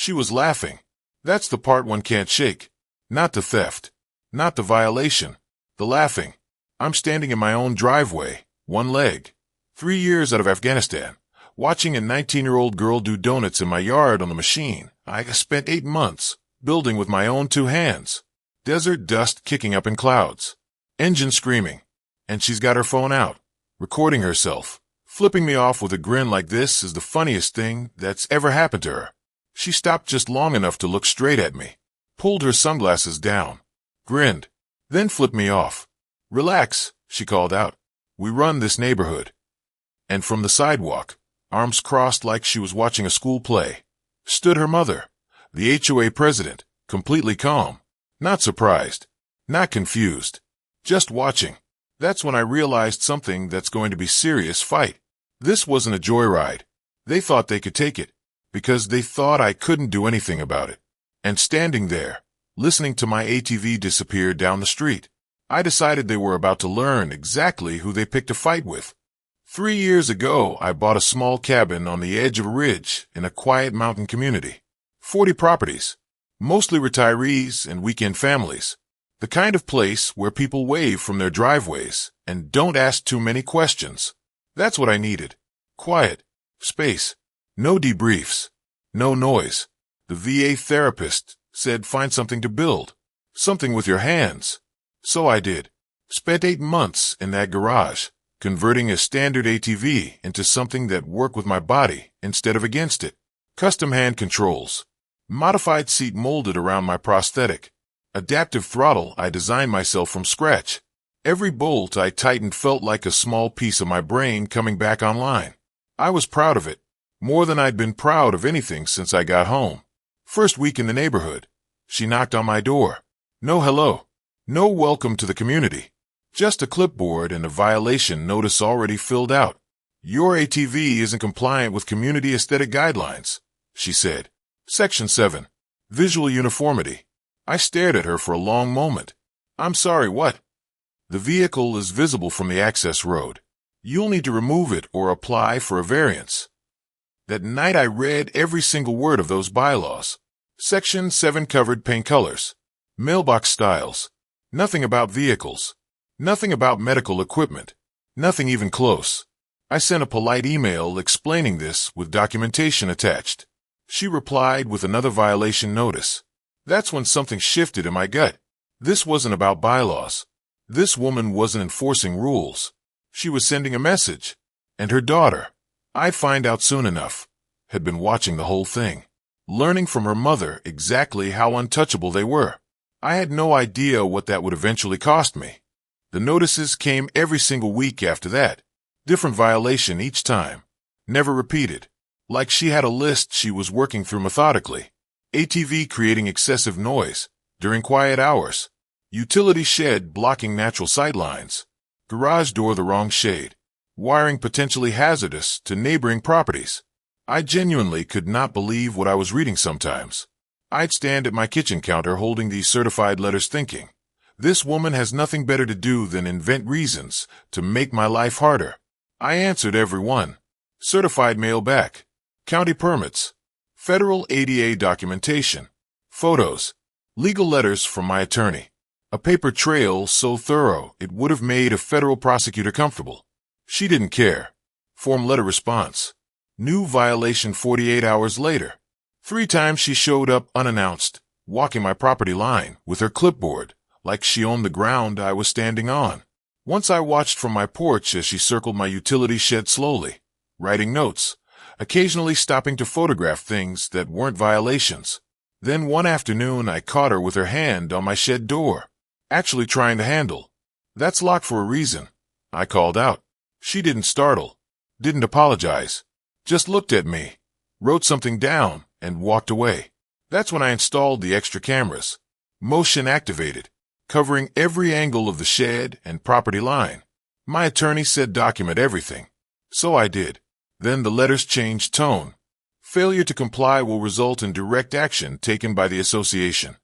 She was laughing. That's the part one can't shake. Not the theft. Not the violation. The laughing. I'm standing in my own driveway, one leg. 3 years out of Afghanistan, watching a 19-year-old girl do donuts in my yard on the machine. I spent 8 months building with my own 2 hands. Desert dust kicking up in clouds. Engine screaming. And she's got her phone out, recording herself, flipping me off with a grin like this is the funniest thing that's ever happened to her. She stopped just long enough to look straight at me, pulled her sunglasses down, grinned, then flipped me off. Relax, she called out. We run this neighborhood. And from the sidewalk, arms crossed like she was watching a school play, stood her mother, the HOA president, completely calm, not surprised, not confused, just watching. That's when I realized something that's going to be serious fight. This wasn't a joyride. They thought they could take it, because they thought I couldn't do anything about it. And standing there, listening to my ATV disappear down the street, I decided they were about to learn exactly who they picked a fight with. 3 years ago, I bought a small cabin on the edge of a ridge in a quiet mountain community. 40 properties, mostly retirees and weekend families. The kind of place where people wave from their driveways and don't ask too many questions. That's what I needed. Quiet, space, no debriefs, no noise. The VA therapist said find something to build, something with your hands. So I did. Spent 8 months in that garage, converting a standard ATV into something that worked with my body instead of against it. Custom hand controls, modified seat molded around my prosthetic, adaptive throttle I designed myself from scratch. Every bolt I tightened felt like a small piece of my brain coming back online. I was proud of it, more than I'd been proud of anything since I got home. First week in the neighborhood, she knocked on my door. No hello, no welcome to the community. Just a clipboard and a violation notice already filled out. Your ATV isn't compliant with community aesthetic guidelines, she said. Section 7. Visual uniformity. I stared at her for a long moment. I'm sorry, what? The vehicle is visible from the access road. You'll need to remove it or apply for a variance. That night I read every single word of those bylaws. Section 7 covered paint colors, mailbox styles, nothing about vehicles, nothing about medical equipment, nothing even close. I sent a polite email explaining this with documentation attached. She replied with another violation notice. That's when something shifted in my gut. This wasn't about bylaws. This woman wasn't enforcing rules. She was sending a message. And her daughter, I'd find out soon enough, had been watching the whole thing, learning from her mother exactly how untouchable they were. I had no idea what that would eventually cost me. The notices came every single week after that. Different violation each time. Never repeated. Like she had a list she was working through methodically. ATV creating excessive noise during quiet hours. Utility shed blocking natural sight lines. Garage door the wrong shade. Wiring potentially hazardous to neighboring properties. I genuinely could not believe what I was reading sometimes. I'd stand at my kitchen counter holding these certified letters thinking, this woman has nothing better to do than invent reasons to make my life harder. I answered every one. Certified mail back. County permits. Federal ADA documentation. Photos. Legal letters from my attorney. A paper trail so thorough it would have made a federal prosecutor comfortable. She didn't care. Form letter response. New violation 48 hours later. 3 times she showed up unannounced, walking my property line with her clipboard, like she owned the ground I was standing on. Once I watched from my porch as she circled my utility shed slowly, writing notes, occasionally stopping to photograph things that weren't violations. Then one afternoon I caught her with her hand on my shed door, actually trying to handle. That's locked for a reason, I called out. She didn't startle, didn't apologize, just looked at me, wrote something down, and walked away. That's when I installed the extra cameras, motion activated, covering every angle of the shed and property line. My attorney said document everything. So I did. Then the letters changed tone. Failure to comply will result in direct action taken by the association.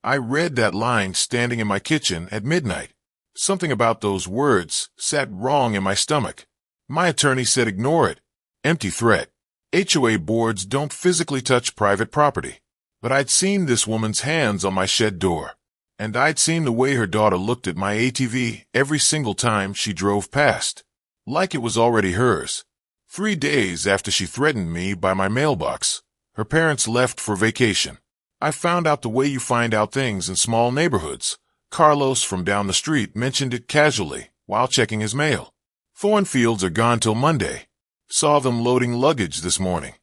I read that line standing in my kitchen at midnight. Something about those words sat wrong in my stomach. My attorney said ignore it. Empty threat. HOA boards don't physically touch private property. But I'd seen this woman's hands on my shed door. And I'd seen the way her daughter looked at my ATV every single time she drove past. Like it was already hers. 3 days after she threatened me by my mailbox, her parents left for vacation. I found out the way you find out things in small neighborhoods. Carlos from down the street mentioned it casually while checking his mail. Thornfields are gone till Monday. Saw them loading luggage this morning.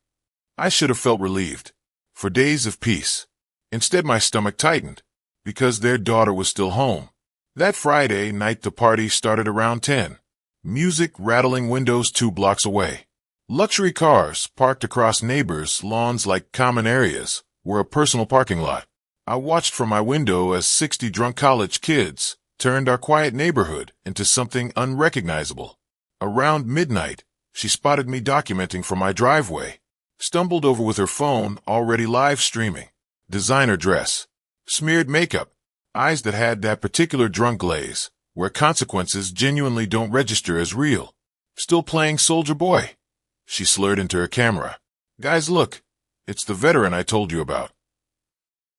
I should have felt relieved. For days of peace. Instead, my stomach tightened, because their daughter was still home. That Friday night the party started around 10. Music rattling windows 2 blocks away. Luxury cars parked across neighbors' lawns like common areas were a personal parking lot. I watched from my window as 60 drunk college kids turned our quiet neighborhood into something unrecognizable. Around midnight, she spotted me documenting from my driveway. Stumbled over with her phone already live streaming. Designer dress. Smeared makeup. Eyes that had that particular drunk glaze, where consequences genuinely don't register as real. Still playing Soldier Boy. She slurred into her camera. Guys, look. It's the veteran I told you about.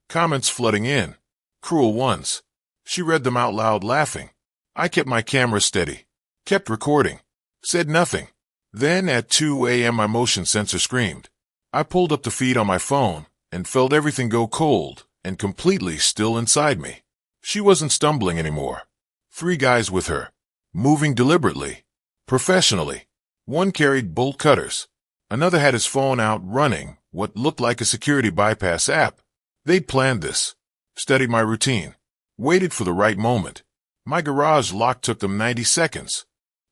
Comments flooding in. Cruel ones. She read them out loud laughing. I kept my camera steady. Kept recording. Said nothing. Then at 2 a.m. my motion sensor screamed. I pulled up the feed on my phone and felt everything go cold and completely still inside me. She wasn't stumbling anymore. 3 guys with her. Moving deliberately. Professionally. One carried bolt cutters. Another had his phone out running what looked like a security bypass app. They'd planned this. Studied my routine. Waited for the right moment. My garage lock took them 90 seconds.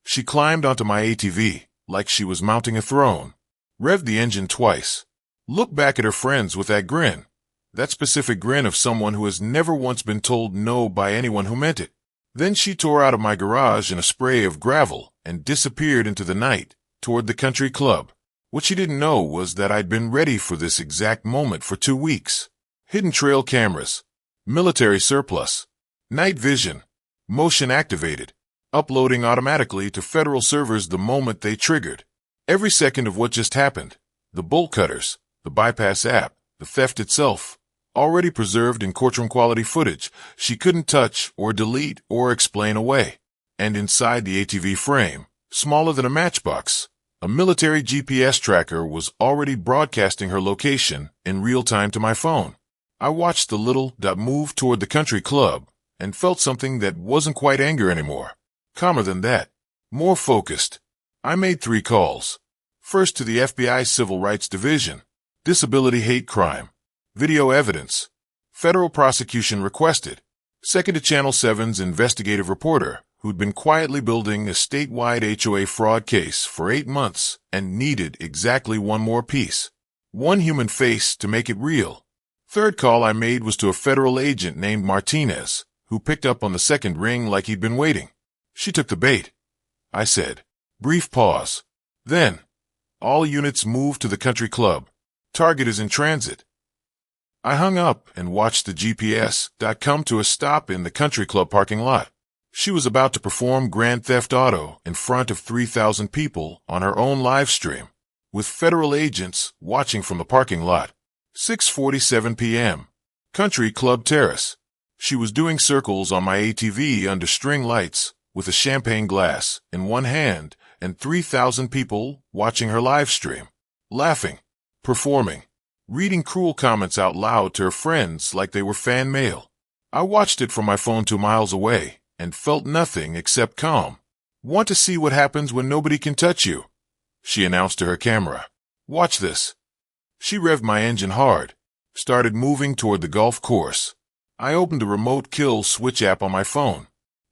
She climbed onto my ATV like she was mounting a throne. Revved the engine twice. Looked back at her friends with that grin. That specific grin of someone who has never once been told no by anyone who meant it. Then she tore out of my garage in a spray of gravel and disappeared into the night toward the country club. What she didn't know was that I'd been ready for this exact moment for 2 weeks. Hidden trail cameras. Military surplus. Night vision. Motion activated. Uploading automatically to federal servers the moment they triggered. Every second of what just happened. The bolt cutters. The bypass app. The theft itself. Already preserved in courtroom quality footage she couldn't touch or delete or explain away. And inside the ATV frame, smaller than a matchbox, a military GPS tracker was already broadcasting her location in real time to my phone. I watched the little dot move toward the country club and felt something that wasn't quite anger anymore. Calmer than that. More focused. I made 3 calls. First to the FBI Civil Rights Division. Disability hate crime. Video evidence. Federal prosecution requested. Second to Channel 7's investigative reporter, who'd been quietly building a statewide HOA fraud case for 8 months and needed exactly one more piece. One human face to make it real. Third call I made was to a federal agent named Martinez, who picked up on the second ring like he'd been waiting. She took the bait. I said. Brief pause. Then, all units move to the country club. Target is in transit. I hung up and watched the GPS come to a stop in the country club parking lot. She was about to perform Grand Theft Auto in front of 3,000 people on her own live stream, with federal agents watching from the parking lot. 6:47 p.m. Country Club Terrace. She was doing circles on my ATV under string lights with a champagne glass in one hand and 3,000 people watching her live stream. Laughing. Performing. Reading cruel comments out loud to her friends like they were fan mail. I watched it from my phone 2 miles away and felt nothing except calm. Want to see what happens when nobody can touch you? She announced to her camera. Watch this. She revved my engine hard. Started moving toward the golf course. I opened the remote kill switch app on my phone.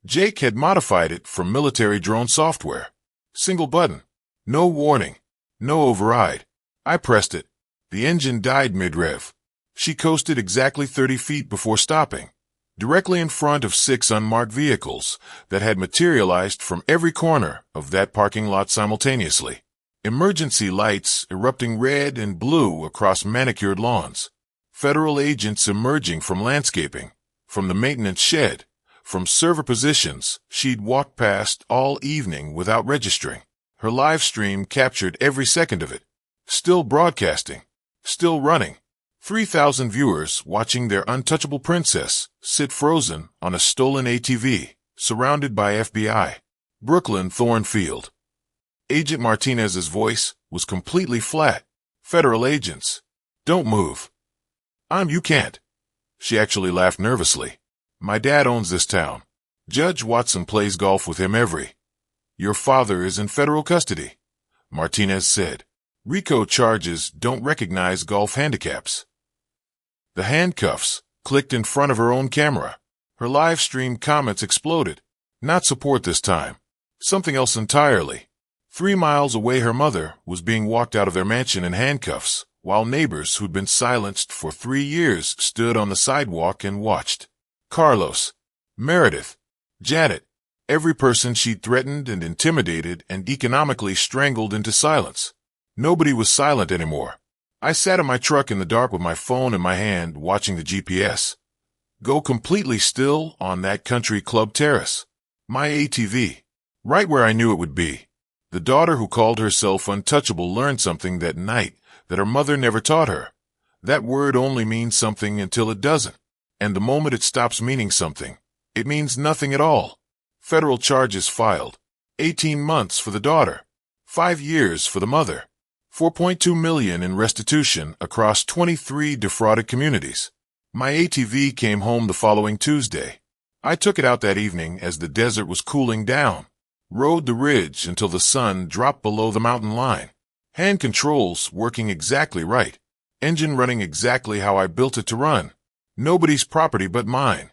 Jake had modified it from military drone software. Single button. No warning. No override. I pressed it. The engine died mid-rev. She coasted exactly 30 feet before stopping, directly in front of 6 unmarked vehicles that had materialized from every corner of that parking lot simultaneously. Emergency lights erupting red and blue across manicured lawns. Federal agents emerging from landscaping, from the maintenance shed, from server positions she'd walked past all evening without registering. Her live stream captured every second of it. Still broadcasting. Still running. 3,000 viewers watching their untouchable princess sit frozen on a stolen ATV, surrounded by FBI. Brooklyn Thornfield. Agent Martinez's voice was completely flat. Federal agents. Don't move. You can't. She actually laughed nervously. My dad owns this town. Judge Watson plays golf with him Your father is in federal custody, Martinez said. RICO charges don't recognize golf handicaps. The handcuffs clicked in front of her own camera. Her live stream comments exploded. Not support this time. Something else entirely. 3 miles away, her mother was being walked out of their mansion in handcuffs, while neighbors who'd been silenced for 3 years stood on the sidewalk and watched. Carlos, Meredith, Janet, every person she'd threatened and intimidated and economically strangled into silence. Nobody was silent anymore. I sat in my truck in the dark with my phone in my hand, watching the GPS go completely still on that country club terrace. My ATV, right where I knew it would be. The daughter who called herself untouchable learned something that night that her mother never taught her. That word only means something until it doesn't. And the moment it stops meaning something, it means nothing at all. Federal charges filed. 18 months for the daughter. 5 years for the mother. $4.2 million in restitution across 23 defrauded communities. My ATV came home the following Tuesday. I took it out that evening as the desert was cooling down. Rode the ridge until the sun dropped below the mountain line. Hand controls working exactly right. Engine running exactly how I built it to run. Nobody's property but mine.